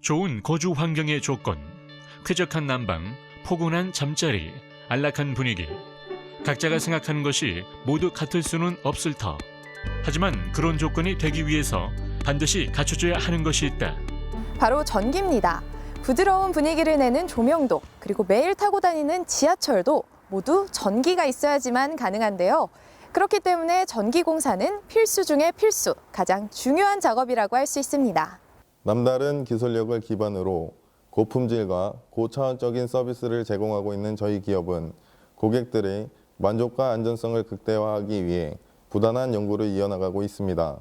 좋은 거주 환경의 조건, 쾌적한 난방, 포근한 잠자리, 안락한 분위기. 각자가 생각하는 것이 모두 같을 수는 없을 터. 하지만 그런 조건이 되기 위해서 반드시 갖춰줘야 하는 것이 있다. 바로 전기입니다. 부드러운 분위기를 내는 조명도, 그리고 매일 타고 다니는 지하철도 모두 전기가 있어야지만 가능한데요. 그렇기 때문에 전기공사는 필수 중의 필수, 가장 중요한 작업이라고 할 수 있습니다. 남다른 기술력을 기반으로 고품질과 고차원적인 서비스를 제공하고 있는 저희 기업은 고객들의 만족과 안전성을 극대화하기 위해 부단한 연구를 이어나가고 있습니다.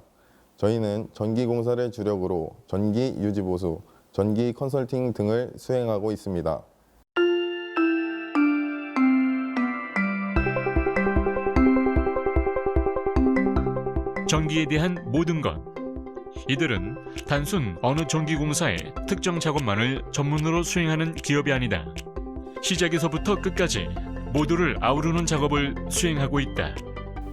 저희는 전기공사를 주력으로 전기 유지보수, 전기 컨설팅 등을 수행하고 있습니다. 전기에 대한 모든 것. 이들은 단순 어느 전기공사의 특정 작업만을 전문으로 수행하는 기업이 아니다. 시작에서부터 끝까지 모두를 아우르는 작업을 수행하고 있다.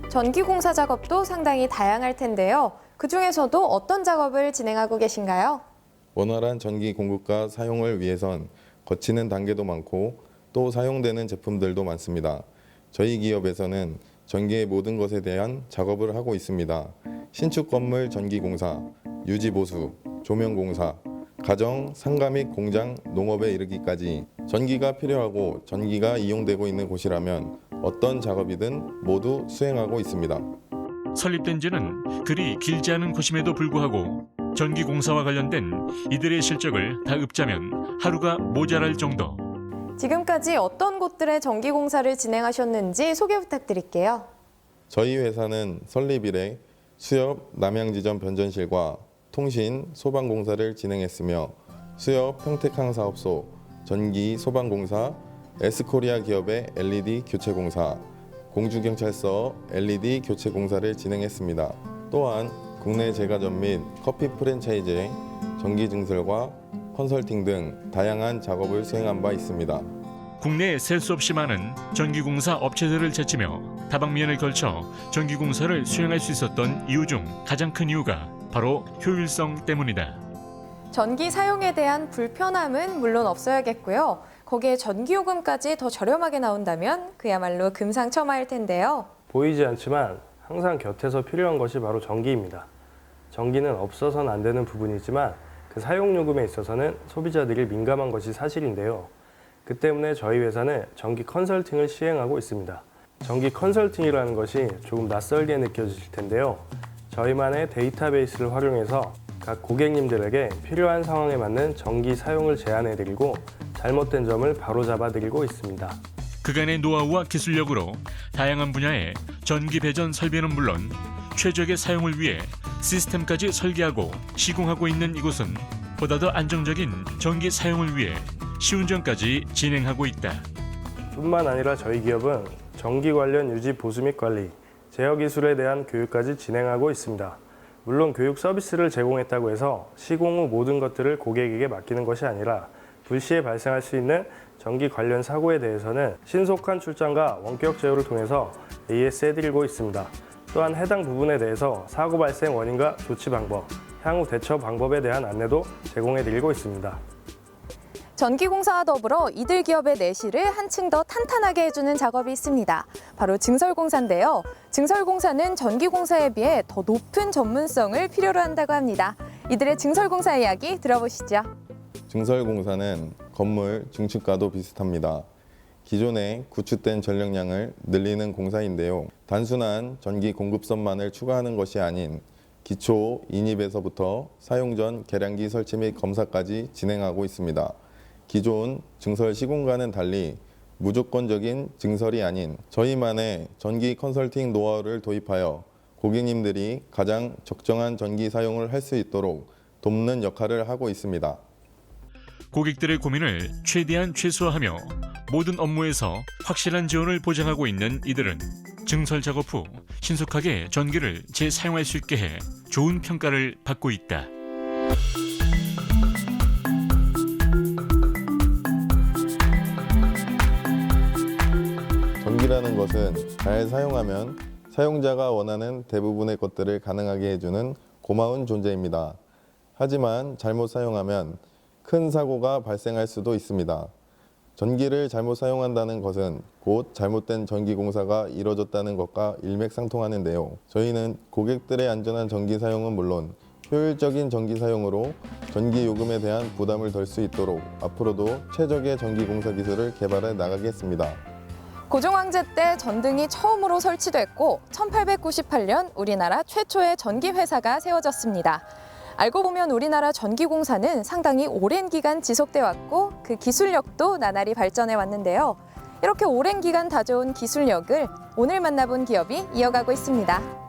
전기공사 작업도 상당히 다양할 텐데요. 그중에서도 어떤 작업을 진행하고 계신가요? 원활한 전기 공급과 사용을 위해선 거치는 단계도 많고 또 사용되는 제품들도 많습니다. 저희 기업에서는 전기의 모든 것에 대한 작업을 하고 있습니다. 신축 건물 전기공사, 유지보수, 조명공사, 가정, 상가 및 공장, 농업에 이르기까지 전기가 필요하고 전기가 이용되고 있는 곳이라면 어떤 작업이든 모두 수행하고 있습니다. 설립된 지는 그리 길지 않은 곳임에도 불구하고 전기공사와 관련된 이들의 실적을 다 읊자면 하루가 모자랄 정도. 지금까지 어떤 곳들의 전기공사를 진행하셨는지 소개 부탁드릴게요. 저희 회사는 설립 이래 수협 남양지점 변전실과 통신 소방공사를 진행했으며 수협 평택항사업소, 전기 소방공사, S코리아 기업의 LED 교체공사, 공주경찰서 LED 교체공사를 진행했습니다. 또한 국내 제과점 및 커피 프랜차이즈의 전기 증설과 컨설팅 등 다양한 작업을 수행한 바 있습니다. 국내에 셀 수 없이 많은 전기공사 업체들을 제치며 다방면을 걸쳐 전기공사를 수행할 수 있었던 이유 중 가장 큰 이유가 바로 효율성 때문이다. 전기 사용에 대한 불편함은 물론 없어야겠고요. 거기에 전기요금까지 더 저렴하게 나온다면 그야말로 금상첨화일 텐데요. 보이지 않지만 항상 곁에서 필요한 것이 바로 전기입니다. 전기는 없어서는 안 되는 부분이지만 그 사용요금에 있어서는 소비자들이 민감한 것이 사실인데요. 그 때문에 저희 회사는 전기 컨설팅을 시행하고 있습니다. 전기 컨설팅이라는 것이 조금 낯설게 느껴지실 텐데요. 저희만의 데이터베이스를 활용해서 각 고객님들에게 필요한 상황에 맞는 전기 사용을 제안해드리고 잘못된 점을 바로잡아드리고 있습니다. 그간의 노하우와 기술력으로 다양한 분야의 전기 배전 설비는 물론 최적의 사용을 위해 시스템까지 설계하고 시공하고 있는 이곳은 보다 더 안정적인 전기 사용을 위해 시운전까지 진행하고 있다. 뿐만 아니라 저희 기업은 전기 관련 유지 보수 및 관리, 제어 기술에 대한 교육까지 진행하고 있습니다. 물론 교육 서비스를 제공했다고 해서 시공 후 모든 것들을 고객에게 맡기는 것이 아니라 불시에 발생할 수 있는 전기 관련 사고에 대해서는 신속한 출장과 원격 제어를 통해서 AS해드리고 있습니다. 또한 해당 부분에 대해서 사고 발생 원인과 조치 방법, 향후 대처 방법에 대한 안내도 제공해드리고 있습니다. 전기공사와 더불어 이들 기업의 내실을 한층 더 탄탄하게 해주는 작업이 있습니다. 바로 증설공사인데요. 증설공사는 전기공사에 비해 더 높은 전문성을 필요로 한다고 합니다. 이들의 증설공사 이야기 들어보시죠. 증설공사는 건물 증축과도 비슷합니다. 기존의 구축된 전력량을 늘리는 공사인데요. 단순한 전기 공급선만을 추가하는 것이 아닌 기초 인입에서부터 사용 전 계량기 설치 및 검사까지 진행하고 있습니다. 기존 증설 시공과는 달리 무조건적인 증설이 아닌 저희만의 전기 컨설팅 노하우를 도입하여 고객님들이 가장 적정한 전기 사용을 할 수 있도록 돕는 역할을 하고 있습니다. 고객들의 고민을 최대한 최소화하며 모든 업무에서 확실한 지원을 보장하고 있는 이들은 증설 작업 후 신속하게 전기를 재사용할 수 있게 해 좋은 평가를 받고 있다. 전기라는 것은 잘 사용하면 사용자가 원하는 대부분의 것들을 가능하게 해주는 고마운 존재입니다. 하지만 잘못 사용하면 큰 사고가 발생할 수도 있습니다. 전기를 잘못 사용한다는 것은 곧 잘못된 전기 공사가 이뤄졌다는 것과 일맥상통하는데요. 저희는 고객들의 안전한 전기 사용은 물론 효율적인 전기 사용으로 전기 요금에 대한 부담을 덜 수 있도록 앞으로도 최적의 전기 공사 기술을 개발해 나가겠습니다. 고종황제 때 전등이 처음으로 설치됐고 1898년 우리나라 최초의 전기회사가 세워졌습니다. 알고 보면 우리나라 전기공사는 상당히 오랜 기간 지속돼 왔고 그 기술력도 나날이 발전해 왔는데요. 이렇게 오랜 기간 다져온 기술력을 오늘 만나본 기업이 이어가고 있습니다.